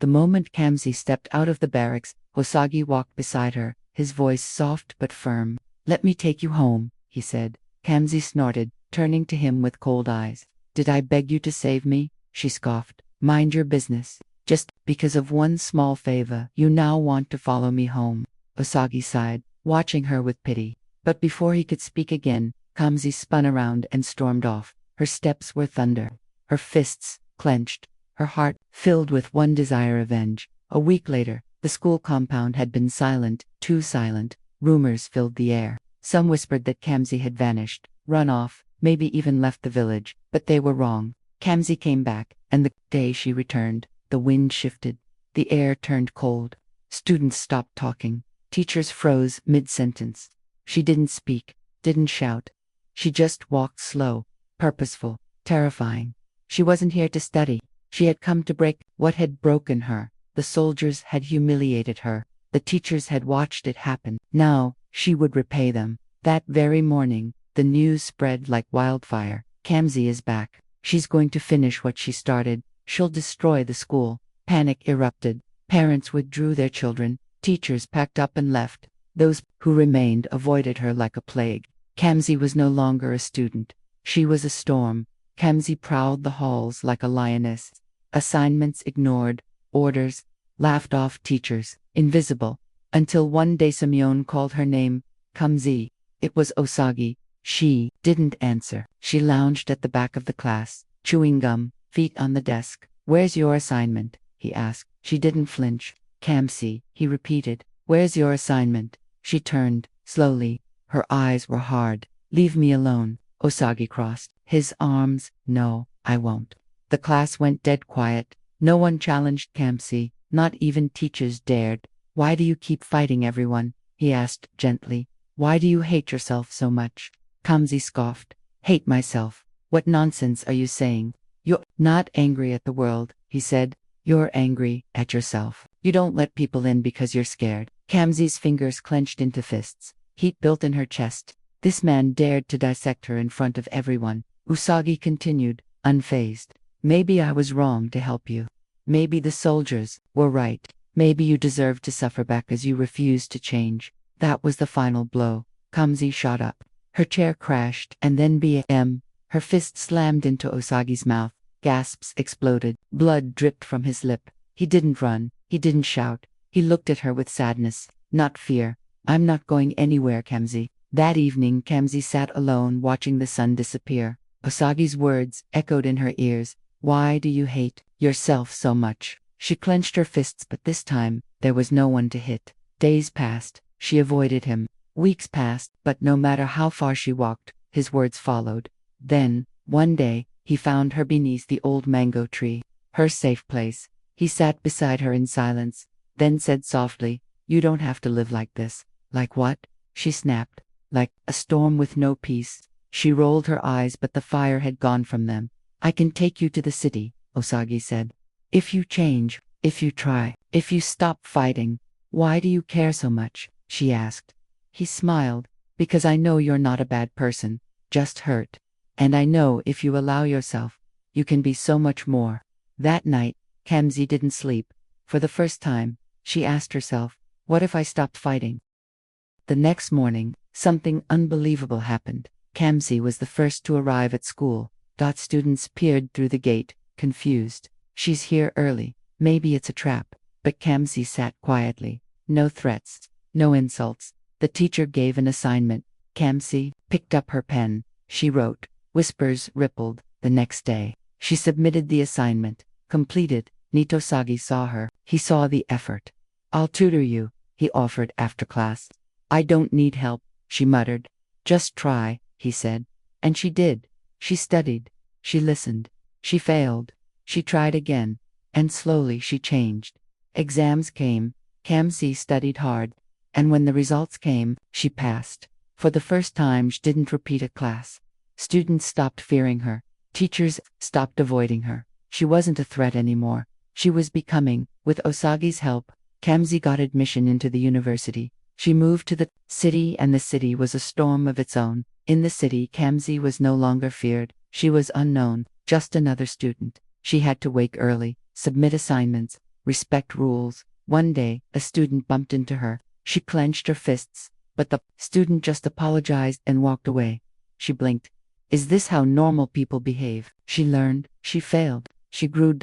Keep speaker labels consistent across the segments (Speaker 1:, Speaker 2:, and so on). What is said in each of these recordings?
Speaker 1: The moment Kamsi stepped out of the barracks, Osagie walked beside her, his voice soft but firm. "Let me take you home," he said. Kamsi snorted, turning to him with cold eyes. "Did I beg you to save me?" she scoffed. "Mind your business. Just because of one small favor, you now want to follow me home." Osagie sighed, watching her with pity. But before he could speak again, Kamsi spun around and stormed off. Her steps were thunder, her fists clenched, her heart filled with one desire: revenge. A week later, the school compound had been silent, too silent. Rumors filled the air. Some whispered that Kamsi had vanished, run off, maybe even left the village, but they were wrong. Kamsi came back, and the day she returned, the wind shifted. The air turned cold. Students stopped talking. Teachers froze mid-sentence. She didn't speak, didn't shout. She just walked slow, purposeful, terrifying. She wasn't here to study. She had come to break what had broken her. The soldiers had humiliated her. The teachers had watched it happen. Now, she would repay them. That very morning, the news spread like wildfire. "Kamsi is back. She's going to finish what she started. She'll destroy the school." Panic erupted. Parents withdrew their children. Teachers packed up and left. Those who remained avoided her like a plague. Kamsi was no longer a student. She was a storm. Kamsi prowled the halls like a lioness. Assignments ignored, orders laughed off, teachers invisible, until one day Simeon called her name. "Kamsi." It was Osagie. She didn't answer. She lounged at the back of the class, chewing gum, feet on the desk. "Where's your assignment?" he asked. She didn't flinch. "Kamsi," he repeated. "Where's your assignment?" She turned, slowly. Her eyes were hard. "Leave me alone." Osagie crossed his arms. "No, I won't." The class went dead quiet. No one challenged Kamsi, not even teachers dared. "Why do you keep fighting everyone?" he asked gently. "Why do you hate yourself so much?" Kamsi scoffed. "Hate myself? What nonsense are you saying?" "You're not angry at the world," he said. "You're angry at yourself. You don't let people in because you're scared." Kamsi's fingers clenched into fists. Heat built in her chest. This man dared to dissect her in front of everyone. Osagie continued, unfazed. "Maybe I was wrong to help you. Maybe the soldiers were right. Maybe you deserve to suffer back as you refused to change." That was the final blow. Kamsi shot up. Her chair crashed, and then BAM. Her fist slammed into Osagie's mouth. Gasps exploded. Blood dripped from his lip. He didn't run. He didn't shout. He looked at her with sadness, not fear. "I'm not going anywhere, Kamsi." That evening, Kamsi sat alone watching the sun disappear. Osagie's words echoed in her ears. "Why do you hate yourself so much?" She clenched her fists, but this time, there was no one to hit. Days passed. She avoided him. Weeks passed, but no matter how far she walked, his words followed. Then, one day, he found her beneath the old mango tree, her safe place. He sat beside her in silence, then said softly, "You don't have to live like this." "Like what?" she snapped. "Like a storm with no peace." She rolled her eyes, but the fire had gone from them. "I can take you to the city," Osagie said. "If you change, if you try, if you stop fighting." "Why do you care so much?" she asked. He smiled. "Because I know you're not a bad person, just hurt. And I know if you allow yourself, you can be so much more." That night, Kamsi didn't sleep. For the first time, she asked herself, "What if I stopped fighting?" The next morning, something unbelievable happened. Kamsi was the first to arrive at school. Students peered through the gate, confused. "She's here early. Maybe it's a trap." But Kamsi sat quietly. No threats, no insults. The teacher gave an assignment. Kamsi picked up her pen. She wrote. Whispers rippled. The next day, she submitted the assignment. Completed. Osagie saw her. He saw the effort. "I'll tutor you," he offered after class. "I don't need help," she muttered. "Just try," he said. And she did. She studied. She listened. She failed. She tried again. And slowly she changed. Exams came. Kamsi studied hard. And when the results came, she passed. For the first time, she didn't repeat a class. Students stopped fearing her. Teachers stopped avoiding her. She wasn't a threat anymore. She was becoming. With Osagie's help, Kamsi got admission into the university. She moved to the city, and the city was a storm of its own. In the city, Kamsi was no longer feared. She was unknown, just another student. She had to wake early, submit assignments, respect rules. One day, a student bumped into her. She clenched her fists, but the student just apologized and walked away. She blinked. Is this how normal people behave? She learned, she failed, she grew.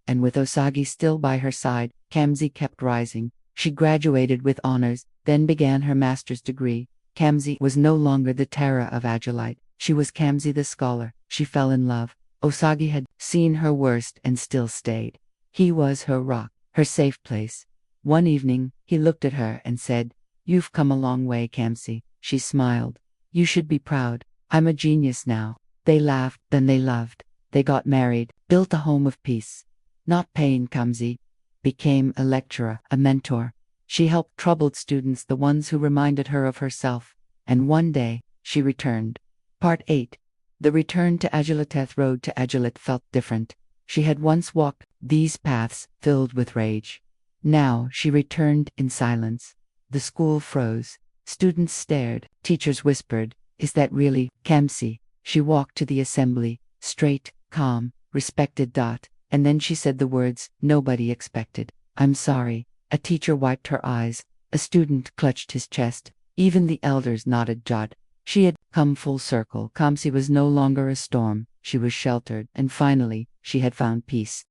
Speaker 1: And with Osagie still by her side, Kamsi kept rising. She graduated with honors, then began her master's degree. Kamsi was no longer the terror of Agilite. She was Kamsi the scholar. She fell in love. Osagie had seen her worst and still stayed. He was her rock, her safe place. One evening, he looked at her and said, "You've come a long way, Kamsi." She smiled. "You should be proud. I'm a genius now." They laughed, then they loved. They got married, built a home of peace. Not pain. Kamsi became a lecturer, a mentor. She helped troubled students, the ones who reminded her of herself. And one day, she returned. Part 8. The return to Agilite. Road to Agilite felt different. She had once walked these paths filled with rage. Now she returned in silence. The school froze. Students stared. Teachers whispered, "Is that really Kamsi?" She walked to the assembly, straight, calm, respected. And then she said the words nobody expected. "I'm sorry." A teacher wiped her eyes. A student clutched his chest. Even the elders nodded. She had come full circle. Kamsi was no longer a storm. She was sheltered, and finally, she had found peace.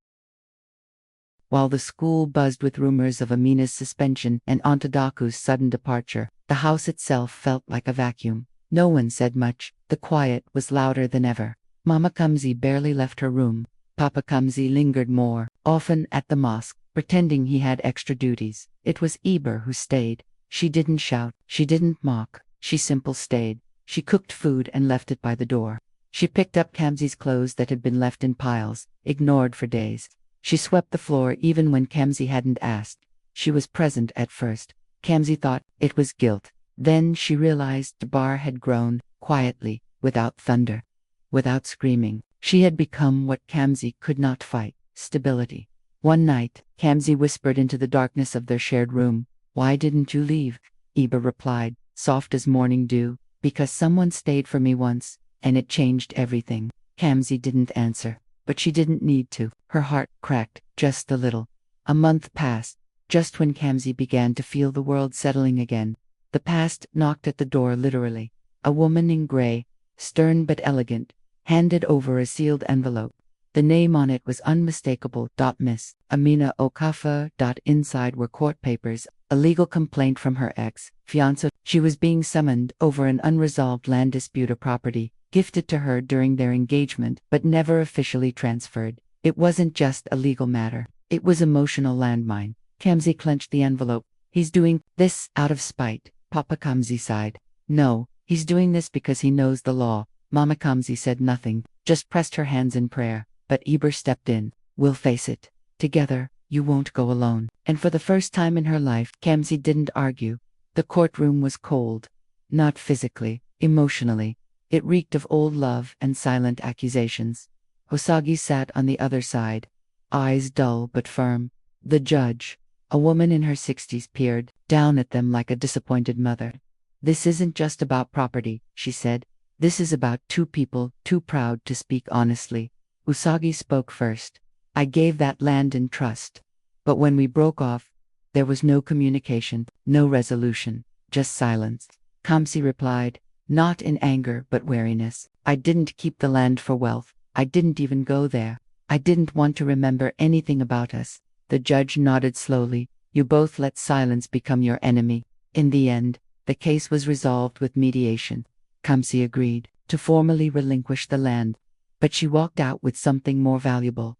Speaker 1: While the school buzzed with rumors of Amina's suspension and Ontadaku's sudden departure, the house itself felt like a vacuum. No one said much. The quiet was louder than ever. Mama Kamsi barely left her room. Papa Kamsi lingered more, often at the mosque, pretending he had extra duties. It was Eber who stayed. She didn't shout, she didn't mock, she simply stayed. She cooked food and left it by the door. She picked up Kamsi's clothes that had been left in piles, ignored for days. She swept the floor even when Kamsi hadn't asked. She was present at first. Kamsi thought it was guilt. Then she realized the bar had grown, quietly, without thunder, without screaming. She had become what Kamsi could not fight: stability. One night, Kamsi whispered into the darkness of their shared room, "Why didn't you leave?" Eber replied, soft as morning dew, "Because someone stayed for me once, and it changed everything." Kamsi didn't answer, but she didn't need to. Her heart cracked, just a little. A month passed, just when Kamsi began to feel the world settling again. The past knocked at the door literally. A woman in gray, stern but elegant, handed over a sealed envelope. The name on it was unmistakable: Miss Amina Okafa. Inside were court papers, a legal complaint from her ex-fiancé. She was being summoned over an unresolved land dispute, a property gifted to her during their engagement but never officially transferred. It wasn't just a legal matter, it was emotional landmine. Kamsi clenched the envelope. "He's doing this out of spite." Papa Kamsi sighed. "No, he's doing this because he knows the law." Mama Kamsi said nothing, just pressed her hands in prayer. But Eber stepped in. "We'll face it. Together, you won't go alone." And for the first time in her life, Kamsi didn't argue. The courtroom was cold. Not physically, emotionally. It reeked of old love and silent accusations. Osagie sat on the other side, eyes dull but firm. The judge, a woman in her 60s, peered down at them like a disappointed mother. "This isn't just about property," she said. "This is about two people too proud to speak honestly." Osagie spoke first. "I gave that land in trust. But when we broke off, there was no communication, no resolution, just silence." Kamsi replied, not in anger but wariness. "I didn't keep the land for wealth. I didn't even go there. I didn't want to remember anything about us." The judge nodded slowly. "You both let silence become your enemy." In the end, the case was resolved with mediation. Kamsi agreed to formally relinquish the land. But she walked out with something more valuable.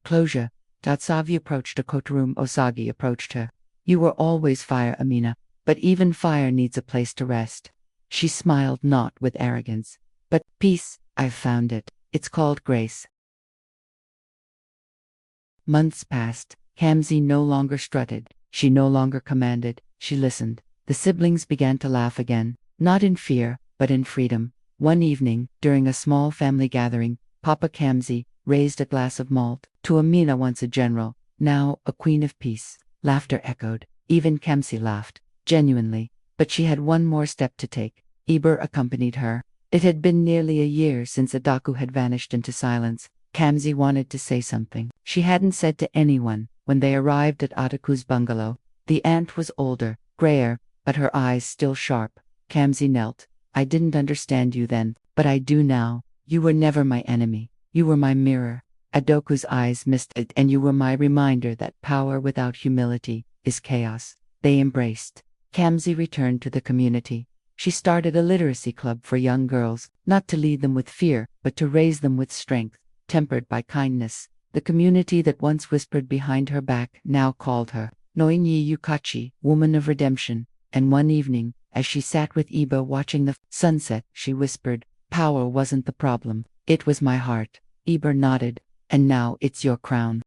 Speaker 1: Closure. Savi approached a courtroom. Osagie approached her. "You were always fire, Amina, but even fire needs a place to rest." She smiled, not with arrogance. "But peace, I've found it. It's called grace." Months passed. Kamsi no longer strutted. She no longer commanded. She listened. The siblings began to laugh again, not in fear, but in freedom. One evening, during a small family gathering, Papa Kamsi raised a glass of malt to Amina, once a general, now a queen of peace. Laughter echoed. Even Kamsi laughed, genuinely. But she had one more step to take. Eber accompanied her. It had been nearly a year since Adaku had vanished into silence. Kamsi wanted to say something she hadn't said to anyone. When they arrived at Ataku's bungalow, the aunt was older, grayer, but her eyes still sharp. Kamsi knelt. I didn't understand you then, but I do now. You were never my enemy. You were my mirror. Adoku's eyes misted, and you were my reminder that power without humility is chaos. They embraced. Kamsi returned to the community. She started a literacy club for young girls, not to lead them with fear, but to raise them with strength, tempered by kindness. The community that once whispered behind her back now called her Noinyi Yukachi, woman of redemption. And one evening, as she sat with Iba watching the sunset, she whispered, "Power wasn't the problem, it was my heart." Iba nodded. "And now it's your crown."